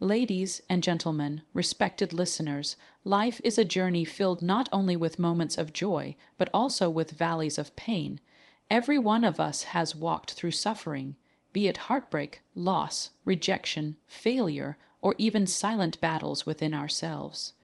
Ladies and gentlemen, respected listeners, life is a journey filled not only with moments of joy, but also with valleys of pain. Every one of us has walked through suffering, be it heartbreak, loss, rejection, failure, or even silent battles within ourselves.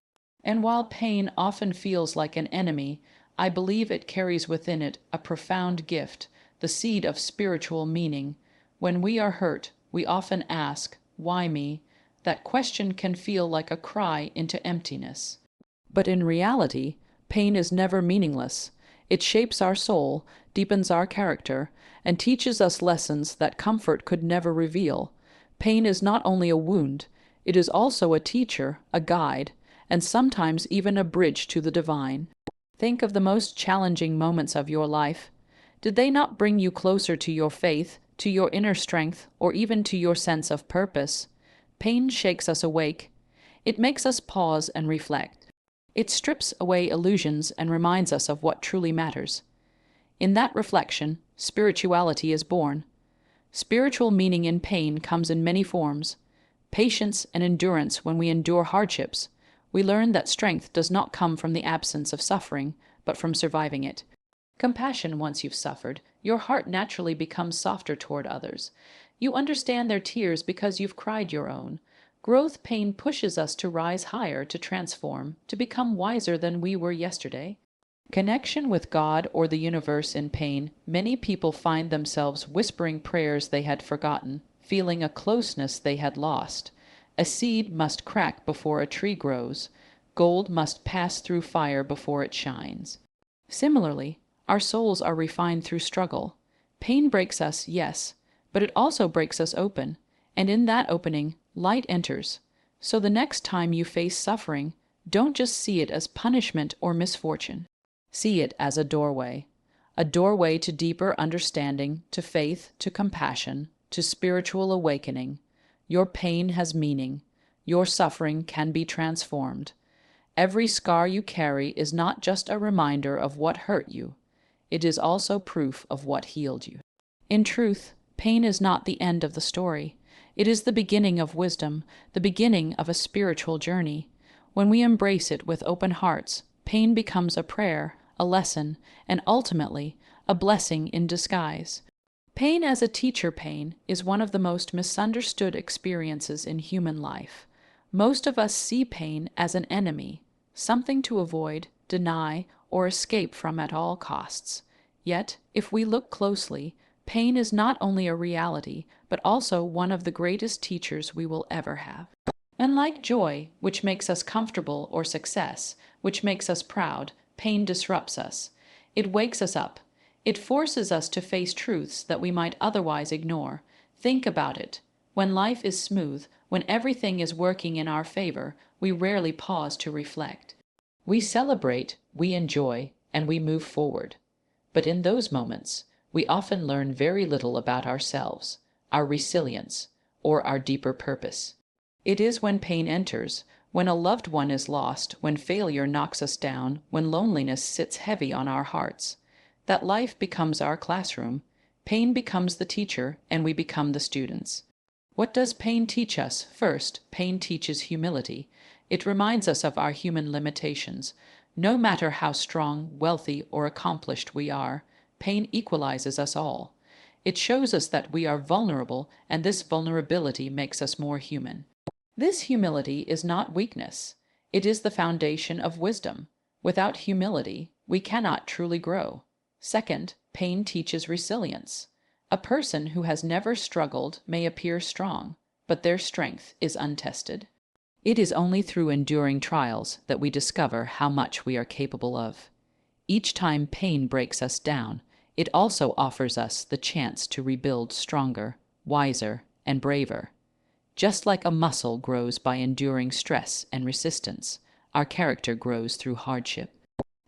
And while pain often feels like an enemy, I believe it carries within it a profound gift, the seed of spiritual meaning. When we are hurt, we often ask, "Why me?" That question can feel like a cry into emptiness. But in reality, pain is never meaningless. It shapes our soul, deepens our character, and teaches us lessons that comfort could never reveal. Pain is not only a wound, it is also a teacher, a guide, and sometimes even a bridge to the divine. Think of the most challenging moments of your life. Did they not bring you closer to your faith, to your inner strength, or even to your sense of purpose? Pain shakes us awake. It makes us pause and reflect. It strips away illusions and reminds us of what truly matters. In that reflection, spirituality is born. Spiritual meaning in pain comes in many forms. Patience and endurance when we endure hardships. We learn that strength does not come from the absence of suffering, but from surviving it. Compassion once you've suffered, your heart naturally becomes softer toward others. You understand their tears because you've cried your own. Growth pain pushes us to rise higher, to transform, to become wiser than we were yesterday. Connection with God or the universe in pain, many people find themselves whispering prayers they had forgotten, feeling a closeness they had lost. A seed must crack before a tree grows. Gold must pass through fire before it shines. Similarly, our souls are refined through struggle. Pain breaks us, yes, but it also breaks us open, and in that opening, light enters. So the next time you face suffering, don't just see it as punishment or misfortune. See it as a doorway to deeper understanding, to faith, to compassion, to spiritual awakening. Your pain has meaning. Your suffering can be transformed. Every scar you carry is not just a reminder of what hurt you. It is also proof of what healed you. In truth, pain is not the end of the story. It is the beginning of wisdom, the beginning of a spiritual journey. When we embrace it with open hearts, pain becomes a prayer, a lesson, and ultimately, a blessing in disguise. Pain as a teacher pain is one of the most misunderstood experiences in human life. Most of us see pain as an enemy, something to avoid, deny, or escape from at all costs. Yet, if we look closely, pain is not only a reality, but also one of the greatest teachers we will ever have. Unlike joy, which makes us comfortable, or success, which makes us proud, pain disrupts us. It wakes us up. It forces us to face truths that we might otherwise ignore. Think about it. When life is smooth, when everything is working in our favor, we rarely pause to reflect. We celebrate, we enjoy, and we move forward. But in those moments, we often learn very little about ourselves, our resilience, or our deeper purpose. It is when pain enters, when a loved one is lost, when failure knocks us down, when loneliness sits heavy on our hearts, that life becomes our classroom. Pain becomes the teacher, and we become the students. What does pain teach us? First, pain teaches humility. It reminds us of our human limitations. No matter how strong, wealthy, or accomplished we are, pain equalizes us all. It shows us that we are vulnerable, and this vulnerability makes us more human. This humility is not weakness. It is the foundation of wisdom. Without humility, we cannot truly grow. Second, pain teaches resilience. A person who has never struggled may appear strong, but their strength is untested. It is only through enduring trials that we discover how much we are capable of. Each time pain breaks us down, it also offers us the chance to rebuild stronger, wiser, and braver. Just like a muscle grows by enduring stress and resistance, our character grows through hardship.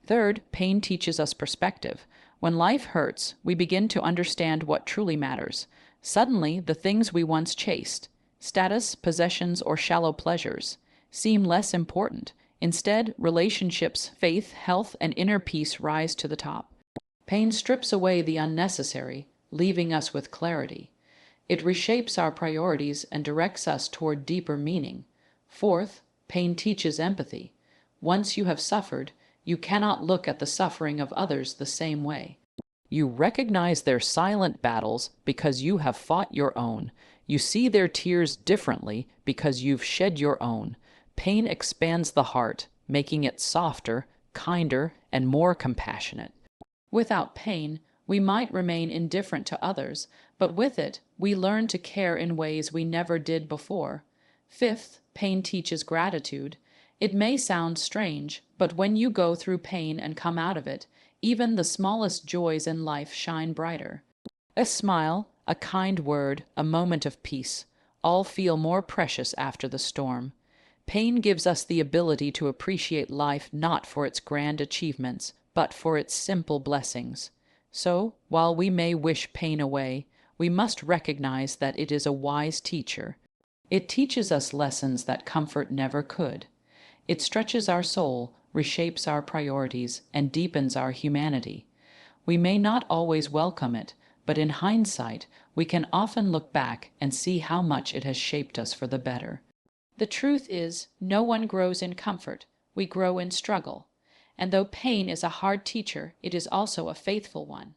Third, pain teaches us perspective. When life hurts, we begin to understand what truly matters. Suddenly, the things we once chased, status, possessions, or shallow pleasures, seem less important. Instead, relationships, faith, health, and inner peace rise to the top. Pain strips away the unnecessary, leaving us with clarity. It reshapes our priorities and directs us toward deeper meaning. Fourth, pain teaches empathy. Once you have suffered, you cannot look at the suffering of others the same way. You recognize their silent battles because you have fought your own. You see their tears differently because you've shed your own. Pain expands the heart, making it softer, kinder, and more compassionate. Without pain, we might remain indifferent to others, but with it, we learn to care in ways we never did before. Fifth, pain teaches gratitude. It may sound strange, but when you go through pain and come out of it, even the smallest joys in life shine brighter. A smile, a kind word, a moment of peace, all feel more precious after the storm. Pain gives us the ability to appreciate life not for its grand achievements, but for its simple blessings. So, while we may wish pain away, we must recognize that it is a wise teacher. It teaches us lessons that comfort never could. It stretches our soul, reshapes our priorities, and deepens our humanity. We may not always welcome it, but in hindsight, we can often look back and see how much it has shaped us for the better. The truth is, no one grows in comfort. We grow in struggle. And though pain is a hard teacher, it is also a faithful one.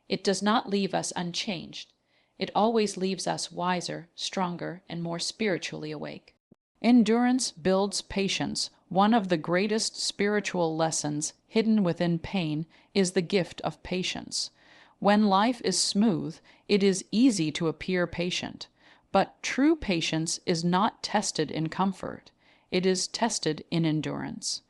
It does not leave us unchanged. It always leaves us wiser, stronger, and more spiritually awake. Endurance builds patience. One of the greatest spiritual lessons hidden within pain is the gift of patience. When life is smooth, it is easy to appear patient. But true patience is not tested in comfort. It is tested in endurance.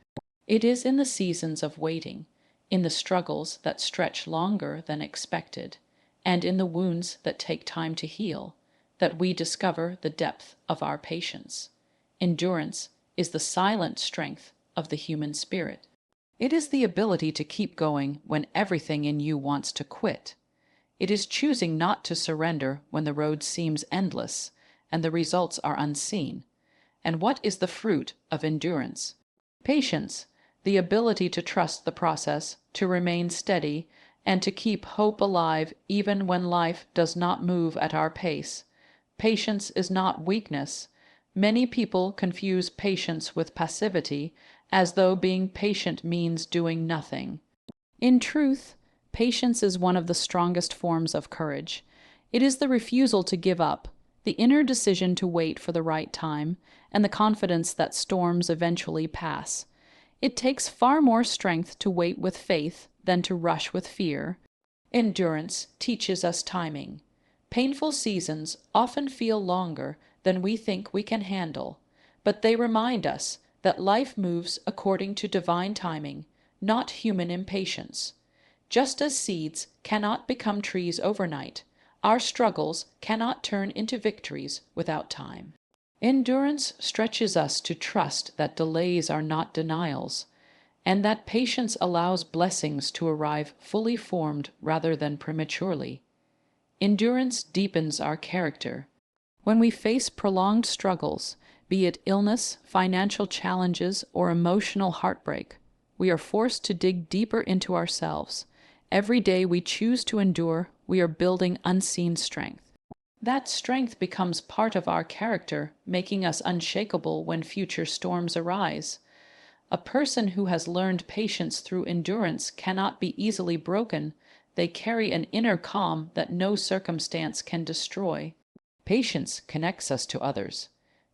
It is in the seasons of waiting, in the struggles that stretch longer than expected, and in the wounds that take time to heal, that we discover the depth of our patience. Endurance is the silent strength of the human spirit. It is the ability to keep going when everything in you wants to quit. It is choosing not to surrender when the road seems endless and the results are unseen. And what is the fruit of endurance? Patience, the ability to trust the process, to remain steady, and to keep hope alive even when life does not move at our pace. Patience is not weakness. Many people confuse patience with passivity, as though being patient means doing nothing. In truth, patience is one of the strongest forms of courage. It is the refusal to give up, the inner decision to wait for the right time, and the confidence that storms eventually pass. It takes far more strength to wait with faith than to rush with fear. Endurance teaches us timing. Painful seasons often feel longer than we think we can handle, but they remind us that life moves according to divine timing, not human impatience. Just as seeds cannot become trees overnight, our struggles cannot turn into victories without time. Endurance stretches us to trust that delays are not denials, and that patience allows blessings to arrive fully formed rather than prematurely. Endurance deepens our character. When we face prolonged struggles, be it illness, financial challenges, or emotional heartbreak, we are forced to dig deeper into ourselves. Every day we choose to endure, we are building unseen strength. That strength becomes part of our character, making us unshakable when future storms arise. A person who has learned patience through endurance cannot be easily broken. They carry an inner calm that no circumstance can destroy. Patience connects us to others.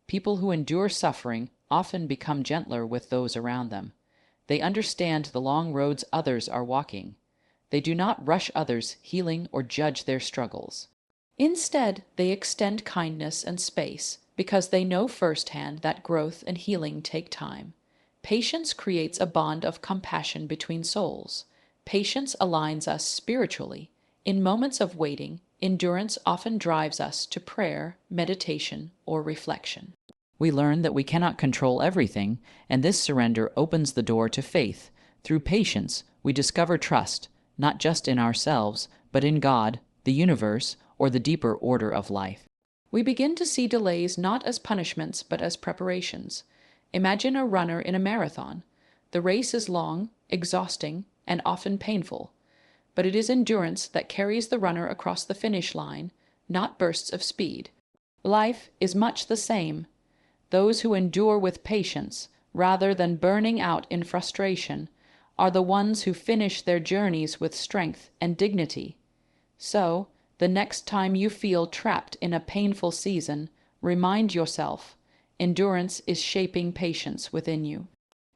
People who endure suffering often become gentler with those around them. They understand the long roads others are walking. They do not rush others' healing or judge their struggles. Instead, they extend kindness and space because they know firsthand that growth and healing take time. Patience creates a bond of compassion between souls. Patience aligns us spiritually. In moments of waiting, endurance often drives us to prayer, meditation, or reflection. We learn that we cannot control everything, and this surrender opens the door to faith. Through patience, we discover trust, not just in ourselves, but in God, the universe, or the deeper order of life. We begin to see delays not as punishments, but as preparations. Imagine a runner in a marathon. The race is long, exhausting, and often painful. But it is endurance that carries the runner across the finish line, not bursts of speed. Life is much the same. Those who endure with patience, rather than burning out in frustration, are the ones who finish their journeys with strength and dignity. So, the next time you feel trapped in a painful season, remind yourself, endurance is shaping patience within you.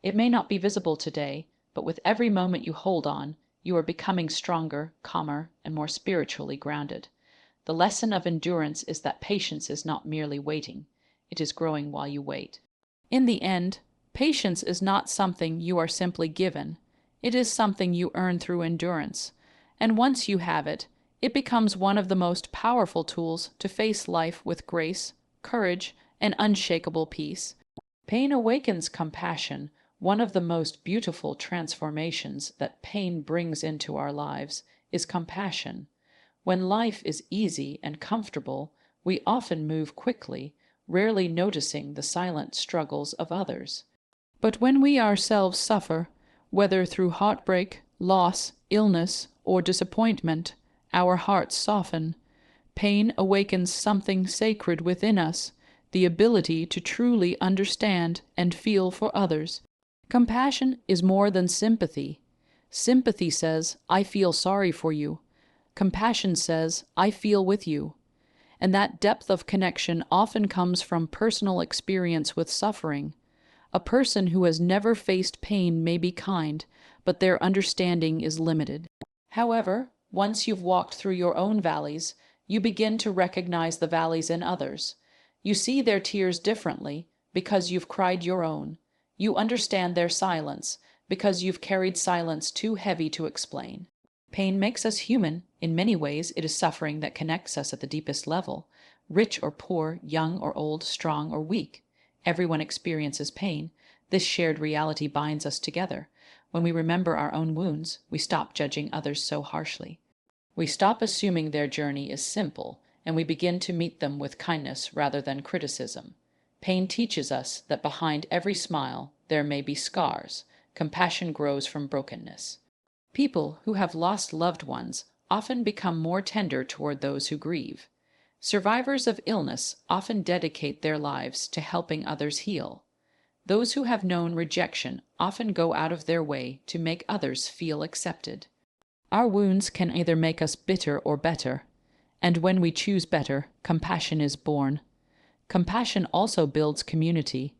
It may not be visible today, but with every moment you hold on, you are becoming stronger, calmer, and more spiritually grounded. The lesson of endurance is that patience is not merely waiting, it is growing while you wait. In the end, patience is not something you are simply given, it is something you earn through endurance. And once you have it, it becomes one of the most powerful tools to face life with grace, courage, and unshakable peace. Pain awakens compassion. One of the most beautiful transformations that pain brings into our lives is compassion. When life is easy and comfortable, we often move quickly, rarely noticing the silent struggles of others. But when we ourselves suffer, whether through heartbreak, loss, illness, or disappointment, our hearts soften. Pain awakens something sacred within us, the ability to truly understand and feel for others. Compassion is more than sympathy. Sympathy says, I feel sorry for you. Compassion says, I feel with you. And that depth of connection often comes from personal experience with suffering. A person who has never faced pain may be kind, but their understanding is limited. However, once you've walked through your own valleys, you begin to recognize the valleys in others. You see their tears differently because you've cried your own. You understand their silence because you've carried silence too heavy to explain. Pain makes us human. In many ways, it is suffering that connects us at the deepest level. Rich or poor, young or old, strong or weak. Everyone experiences pain. This shared reality binds us together. When we remember our own wounds, we stop judging others so harshly. We stop assuming their journey is simple, and we begin to meet them with kindness rather than criticism. Pain teaches us that behind every smile there may be scars. Compassion grows from brokenness. People who have lost loved ones often become more tender toward those who grieve. Survivors of illness often dedicate their lives to helping others heal. Those who have known rejection often go out of their way to make others feel accepted. Our wounds can either make us bitter or better, and when we choose better, compassion is born. Compassion also builds community.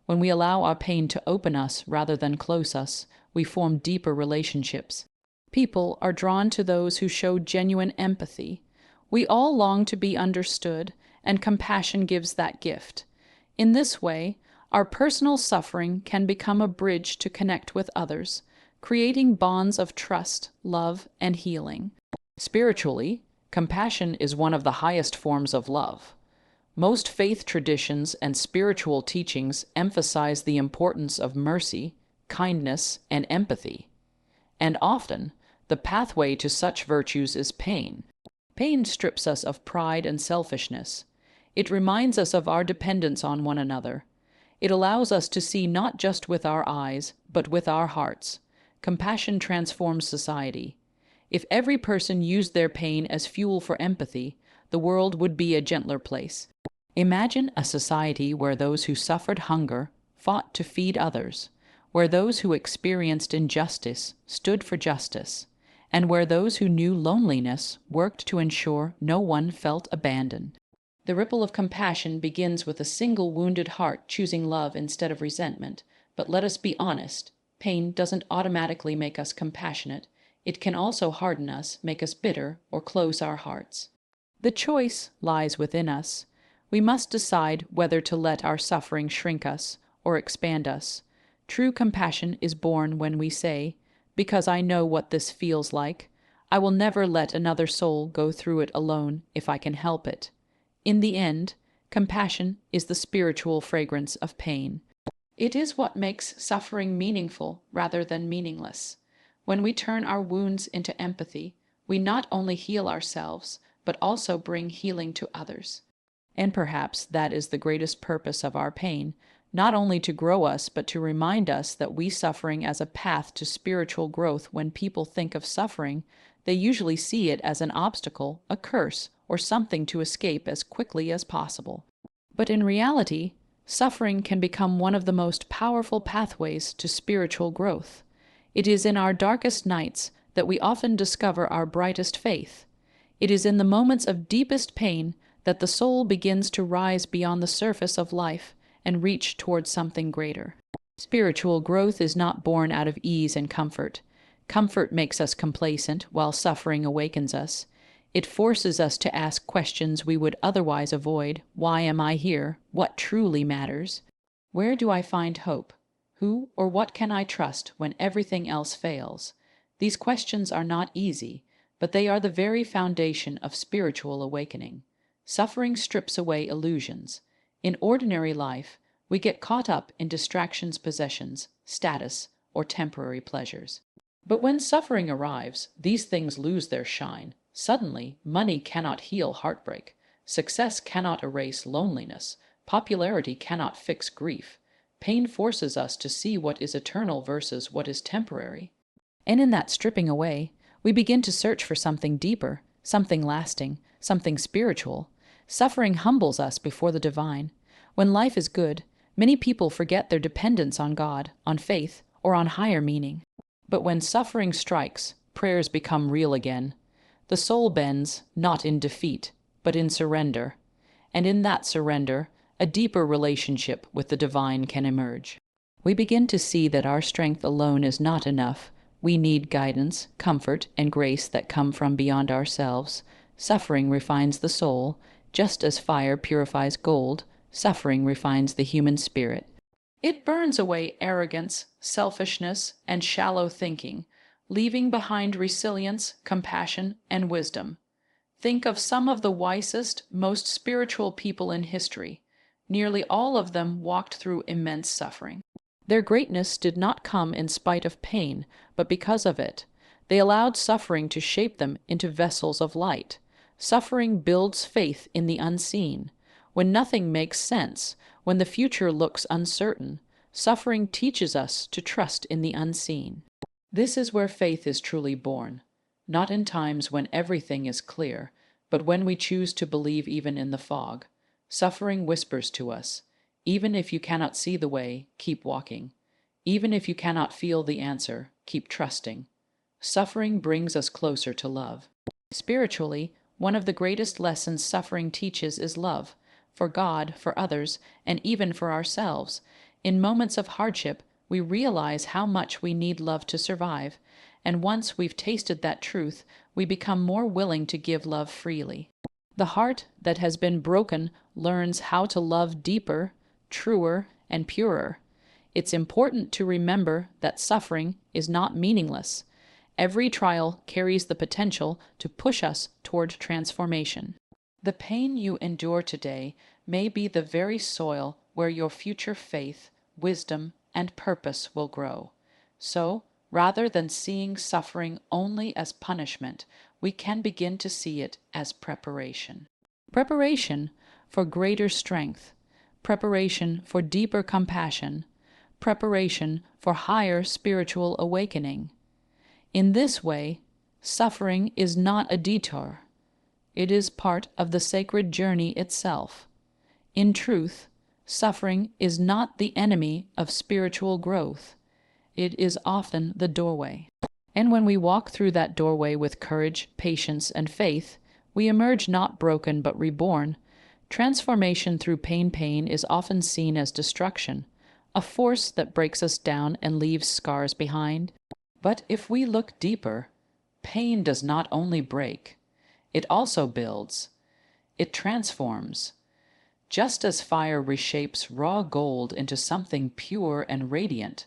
When we allow our pain to open us rather than close us, we form deeper relationships. People are drawn to those who show genuine empathy. We all long to be understood, and compassion gives that gift. In this way, our personal suffering can become a bridge to connect with others, creating bonds of trust, love, and healing. Spiritually, compassion is one of the highest forms of love. Most faith traditions and spiritual teachings emphasize the importance of mercy, kindness, and empathy. And often, the pathway to such virtues is pain. Pain strips us of pride and selfishness. It reminds us of our dependence on one another. It allows us to see not just with our eyes, but with our hearts. Compassion transforms society. If every person used their pain as fuel for empathy, the world would be a gentler place. Imagine a society where those who suffered hunger fought to feed others, where those who experienced injustice stood for justice, and where those who knew loneliness worked to ensure no one felt abandoned. The ripple of compassion begins with a single wounded heart choosing love instead of resentment. But let us be honest, pain doesn't automatically make us compassionate. It can also harden us, make us bitter, or close our hearts. The choice lies within us. We must decide whether to let our suffering shrink us or expand us. True compassion is born when we say, "Because I know what this feels like, I will never let another soul go through it alone if I can help it." In the end, compassion is the spiritual fragrance of pain. It is what makes suffering meaningful rather than meaningless. When we turn our wounds into empathy, we not only heal ourselves, but also bring healing to others. And perhaps that is the greatest purpose of our pain, not only to grow us, but to remind us that we suffering as a path to spiritual growth. When people think of suffering, they usually see it as an obstacle, a curse, or something to escape as quickly as possible. But in reality, suffering can become one of the most powerful pathways to spiritual growth. It is in our darkest nights that we often discover our brightest faith. It is in the moments of deepest pain that the soul begins to rise beyond the surface of life and reach towards something greater. Spiritual growth is not born out of ease and comfort. Comfort makes us complacent, while suffering awakens us. It forces us to ask questions we would otherwise avoid. Why am I here? What truly matters? Where do I find hope? Who or what can I trust when everything else fails? These questions are not easy, but they are the very foundation of spiritual awakening. Suffering strips away illusions. In ordinary life, we get caught up in distractions, possessions, status, or temporary pleasures. But when suffering arrives, these things lose their shine. Suddenly, money cannot heal heartbreak. Success cannot erase loneliness. Popularity cannot fix grief. Pain forces us to see what is eternal versus what is temporary. And in that stripping away, we begin to search for something deeper, something lasting, something spiritual. Suffering humbles us before the divine. When life is good, many people forget their dependence on God, on faith, or on higher meaning. But when suffering strikes, prayers become real again. The soul bends, not in defeat, but in surrender. And in that surrender, a deeper relationship with the divine can emerge. We begin to see that our strength alone is not enough. We need guidance, comfort, and grace that come from beyond ourselves. Suffering refines the soul. Just as fire purifies gold, suffering refines the human spirit. It burns away arrogance, selfishness, and shallow thinking, leaving behind resilience, compassion, and wisdom. Think of some of the wisest, most spiritual people in history. Nearly all of them walked through immense suffering. Their greatness did not come in spite of pain, but because of it. They allowed suffering to shape them into vessels of light. Suffering builds faith in the unseen. When nothing makes sense, when the future looks uncertain, suffering teaches us to trust in the unseen. This is where faith is truly born, not in times when everything is clear, but when we choose to believe even in the fog. Suffering whispers to us, even if you cannot see the way, keep walking. Even if you cannot feel the answer, keep trusting. Suffering brings us closer to love. Spiritually, one of the greatest lessons suffering teaches is love, for God, for others, and even for ourselves. In moments of hardship, we realize how much we need love to survive, and once we've tasted that truth, we become more willing to give love freely. The heart that has been broken learns how to love deeper, truer, and purer. It's important to remember that suffering is not meaningless. Every trial carries the potential to push us toward transformation. The pain you endure today may be the very soil where your future faith, wisdom, and purpose will grow. So, rather than seeing suffering only as punishment, we can begin to see it as preparation. Preparation for greater strength, preparation for deeper compassion, preparation for higher spiritual awakening. In this way, suffering is not a detour. It is part of the sacred journey itself. In truth, suffering is not the enemy of spiritual growth. It is often the doorway. And when we walk through that doorway with courage, patience, and faith, we emerge not broken but reborn. Transformation through pain is often seen as destruction, a force that breaks us down and leaves scars behind. But if we look deeper, pain does not only break, it also builds. It transforms. Just as fire reshapes raw gold into something pure and radiant,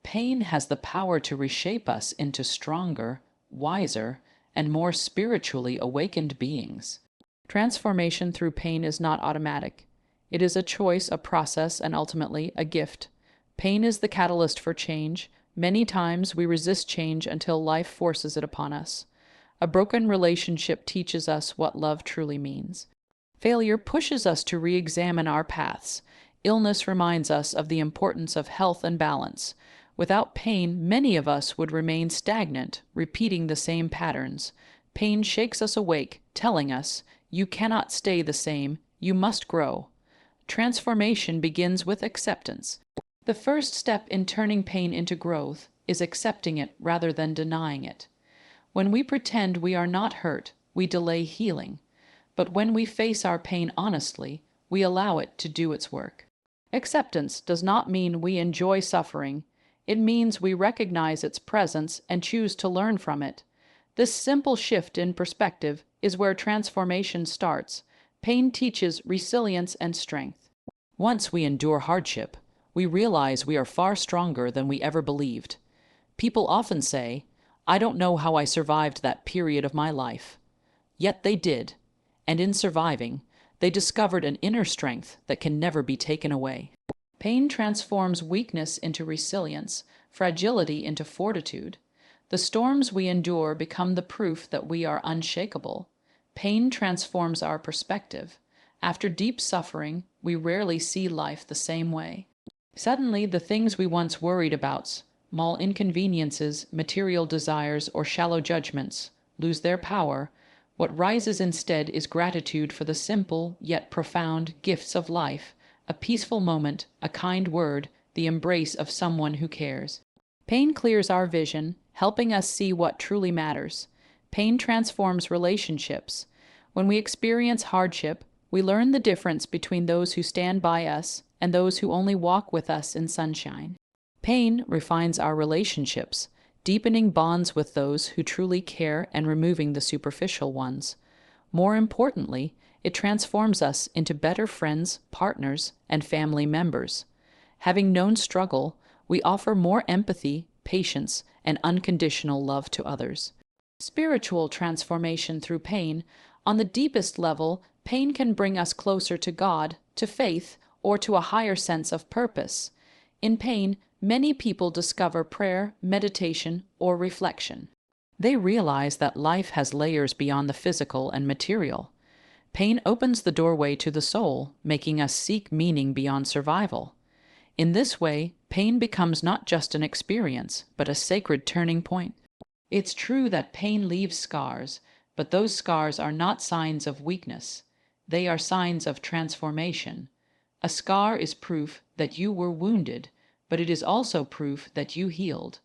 pain has the power to reshape us into stronger, wiser, and more spiritually awakened beings. Transformation through pain is not automatic. It is a choice, a process, and ultimately a gift. Pain is the catalyst for change. Many times we resist change until life forces it upon us. A broken relationship teaches us what love truly means. Failure pushes us to re-examine our paths. Illness reminds us of the importance of health and balance. Without pain, many of us would remain stagnant, repeating the same patterns. Pain shakes us awake, telling us, You cannot stay the same. You must grow. Transformation begins with acceptance. The first step in turning pain into growth is accepting it rather than denying it. When we pretend we are not hurt, we delay healing. But when we face our pain honestly, we allow it to do its work. Acceptance does not mean we enjoy suffering. It means we recognize its presence and choose to learn from it. This simple shift in perspective is where transformation starts. Pain teaches resilience and strength. Once we endure hardship, we realize we are far stronger than we ever believed. People often say, "I don't know how I survived that period of my life." Yet they did, and in surviving, they discovered an inner strength that can never be taken away. Pain transforms weakness into resilience, fragility into fortitude. The storms we endure become the proof that we are unshakable. Pain transforms our perspective. After deep suffering, we rarely see life the same way. Suddenly, the things we once worried about, small inconveniences, material desires, or shallow judgments, lose their power. What rises instead is gratitude for the simple yet profound gifts of life, a peaceful moment, a kind word, the embrace of someone who cares. Pain clears our vision, helping us see what truly matters. Pain transforms relationships. When we experience hardship, we learn the difference between those who stand by us and those who only walk with us in sunshine. Pain refines our relationships, deepening bonds with those who truly care and removing the superficial ones. More importantly, it transforms us into better friends, partners, and family members. Having known struggle, we offer more empathy, patience, and unconditional love to others. Spiritual transformation through pain. On the deepest level, pain can bring us closer to God, to faith, or to a higher sense of purpose. In pain, many people discover prayer, meditation, or reflection. They realize that life has layers beyond the physical and material. Pain opens the doorway to the soul, making us seek meaning beyond survival. In this way, pain becomes not just an experience, but a sacred turning point. It's true that pain leaves scars, but those scars are not signs of weakness. They are signs of transformation. A scar is proof that you were wounded, but it is also proof that you healed.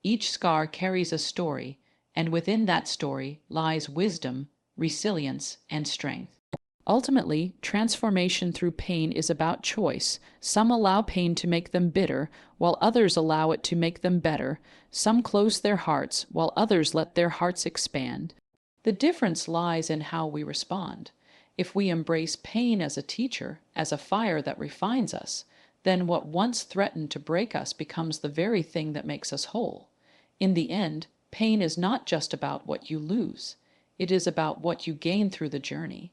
Each scar carries a story, and within that story lies wisdom, resilience, and strength. Ultimately, transformation through pain is about choice. Some allow pain to make them bitter, while others allow it to make them better. Some close their hearts, while others let their hearts expand. The difference lies in how we respond. If we embrace pain as a teacher, as a fire that refines us, then what once threatened to break us becomes the very thing that makes us whole. In the end, pain is not just about what you lose. It is about what you gain through the journey.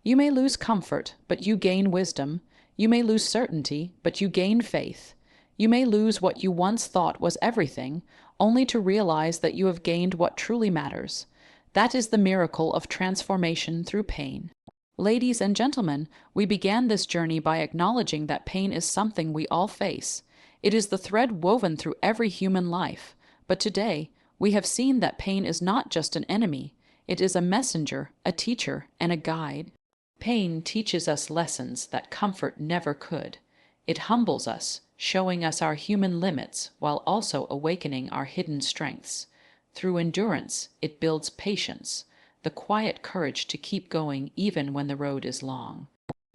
You may lose comfort, but you gain wisdom. You may lose certainty, but you gain faith. You may lose what you once thought was everything, only to realize that you have gained what truly matters. That is the miracle of transformation through pain. Ladies and gentlemen, we began this journey by acknowledging that pain is something we all face. It is the thread woven through every human life. But today, we have seen that pain is not just an enemy. It is a messenger, a teacher, and a guide. Pain teaches us lessons that comfort never could. It humbles us, showing us our human limits while also awakening our hidden strengths. Through endurance, it builds patience, the quiet courage to keep going even when the road is long.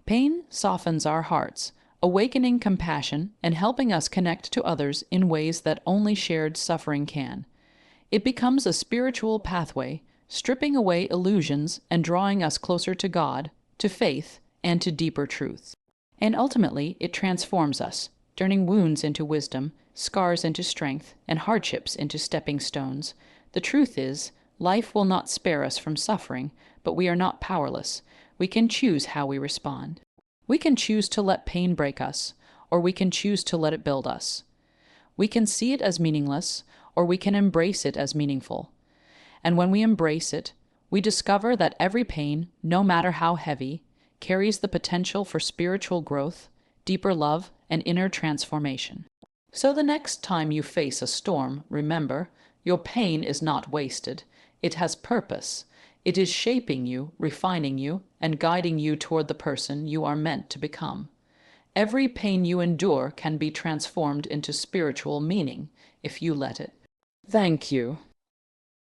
Pain softens our hearts, awakening compassion and helping us connect to others in ways that only shared suffering can. It becomes a spiritual pathway, stripping away illusions and drawing us closer to God, to faith, and to deeper truths. And ultimately, it transforms us, turning wounds into wisdom, scars into strength, and hardships into stepping stones. The truth is, life will not spare us from suffering, but we are not powerless. We can choose how we respond. We can choose to let pain break us, or we can choose to let it build us. We can see it as meaningless, or we can embrace it as meaningful. And when we embrace it, we discover that every pain, no matter how heavy, carries the potential for spiritual growth, deeper love, and inner transformation. So the next time you face a storm, remember, your pain is not wasted. It has purpose. It is shaping you, refining you, and guiding you toward the person you are meant to become. Every pain you endure can be transformed into spiritual meaning if you let it. Thank you